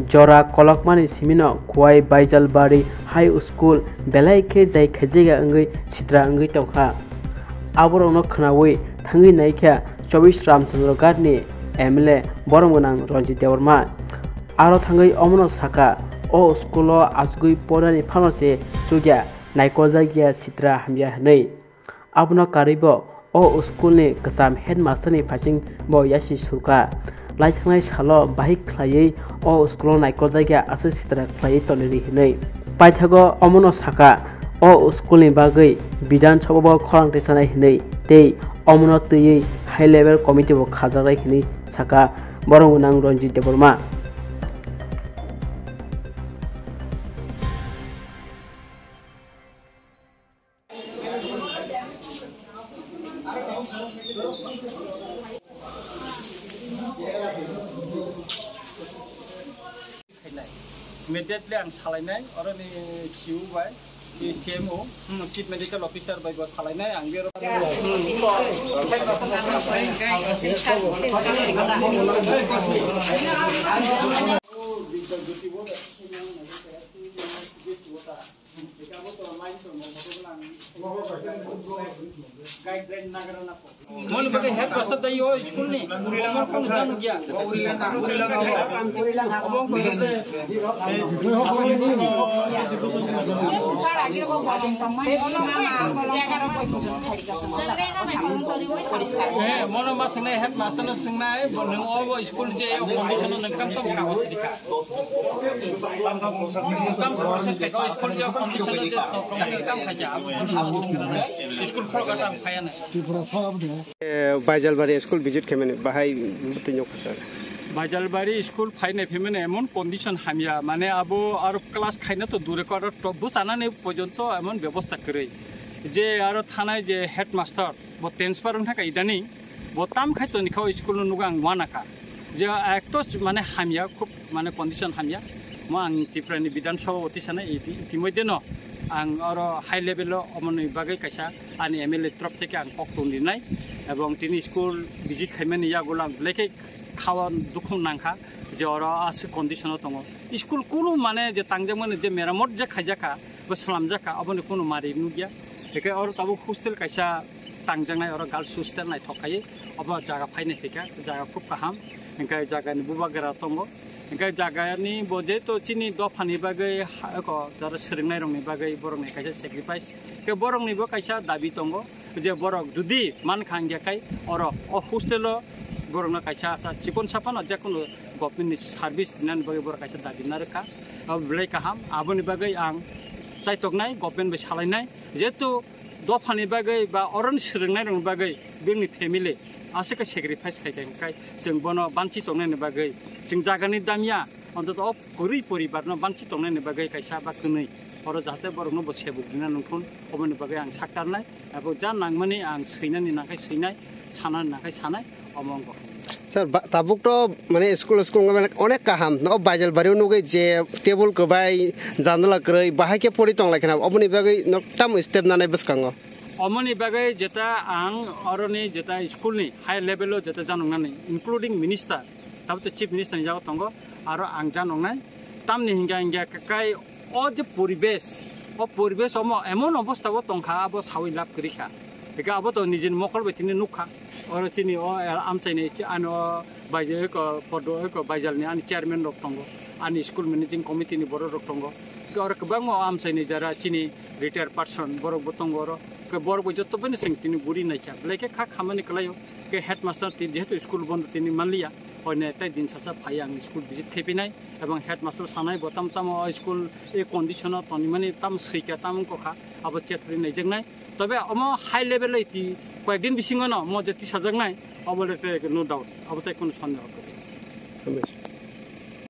Jora kolokmani simino kuai Baijalbari High School belai ke jai khajega angui sitra angui tongkha aborokno khnawi thangi naikha 24 Ramchandra Gadni MLA Boromgonang Ranjit Dewarma aro thangai omono saka o schoolo asgui porani phanose chugya naikojagia sitra hamya hnei abono karibo o schoolni kasam headmaster ni phasing bo yasi surka laithangnai salo bahik khlaiei o schoolo naikojagia asa sitra khlaiei toneri hnei paithago omono saka o schoolni bagui bidan sababo khorang tesanai hnei tei omono tei high level committee bo khajarai hnei saka Boromgonang Ranjit Dewarma immediately ang salainai oroni siu bai di CMO chief medical officer bai bo salainai ang bero guideline nagarana ko mon bage head pasat dai o school ni amar kon janu gya abong ko mono ma singne head master na singnai bonung o school je condition nangkam to ka hosika kam process ke school je condition je to kam khaja school program khaya na Baijalbari school visit kemene bahai tinyo khasar Baijalbari school फाइने फेमेने एमन condition हामिया माने आबो आरो class खाइना तो दूरे कर बुसाना ने पर्यंत एमन व्यवस्था करे जे आरो थानाय जे हेडमास्टर बो ट्रांसफर होन थाखाय इदानी बो ताम खायतो निखौ स्कुल नुगां वानाका जे एकतो माने हामिया खूब माने कंडिशन हामिया म आं तिप्रानि विधानसभा अतिसाना इतिमध्ये न आं आरो हाई लेभेल अमन बागै कायसा आनि एमएलए तरफ থেকে आं पक्तो लिरनाय এবং তিনি स्कुल विजिट खायमानि यागोलां लेखे खावन दुखुं नांखा जे अर आसि कन्डिशनाव दङ स्कुल कुनु माने जे तांजामोन जे मेरामत जे खायजाखा बो सलामजाखा अबनि कुनु मारि नुगिया एके अर ताबो हस्टेल कायसा तांजांनाय अर गार्ल्स हस्टेल नाय थखायै अब जागा फायने फेका जागा खूब गाहाम एंकाय जागानि बुबागेरा दङ एंकाय जागानि बजे तो चिनि दफानि बागै को जरा सोलोंनाय रंनि बागै बरंनि कायसा सेक्रिफाइस के बरंनिबो कायसा दाबि दङ जे बरं जुदि मान खांगियाखाय अर अ हस्टेल बरंना कायसा चिकन साफान जेकुनु गभर्नमेन्टनि सार्भिस दिनानि बागै बर कायसा दाबिना रोखा ब्लै गाहाम आबोनि बागै आं चाइतकनाय गभर्नमेन्ट बे सालायनाय जेतु दफानि बागै बा अरन सोलोंनाय रंनि बागै बेनि फेमिलि आसेका सेक्रिफाइस खायखाय जों बनो बानचि तंनायनि बागै जों जागानि दामिया अन्तत गरै परिबारनो बानचि तंनायनि बागै कायसा बा कोनै अर जाहाथे बरंनो बो सेबुक दिना नंथुन अबनि बागै आं साकारनाय एबो जा नांमानि आं सैनानि नाखाय सैनाय सानानि नाखाय सानाय अमंग सर ताबुक तो माने स्कुल माने अनेक काहाम न बाइजालबारियाव नुगै जे टेबल कबाय जानला करै बाहाय के परि तंग लाखना अबनि बागै नक्टाम स्टेप नानै बसखाङो अमनि बागै जेता आं अरनि जेता स्कुलनि हाई लेभेलो जेता जानंनानै इनक्लुडिं मिनिस्टार ताबतो चीफ मिनिस्टारनि जागा दङ आरो आं जानंनाय तामनि हिंगा काय अ जे परिबेस अम एमन अवस्थाबो तंखा आबो सावै लाभ करिखा बेका आबो तो निजिन मखल बैथिनि नुखा अर चिनि अ आमचाइनि आनो बाइजे को पद को बाइजालनि आनि चेयारमैन रक दङ आनि स्कुल मैनेजिंग कमिटिनि बर रक दङ और गोबां आमचाइनि जरा चिनि रिटायर पार्सन बर बतंग के बर बजतबनि सिंतिनि बुरि नायखा लेके खा खामानि कलायो के हेडमास्टर ति जेहेतु स्कुल बन्द तिनि मानलिया होने तै दिन सासा फाय आं स्कुल विजिट खेपिनाय एवं हेडमास्टर सानाय बतम तम स्कुल ए कन्डिशन तनि माने तम सैका तम कखा अब चेथरि नायजंनाय तबे अम हाई लेभेल इति कयदिन बिसिङनो म जति साजंनाय अबले नो डाउट अब तै कोनो सन्देह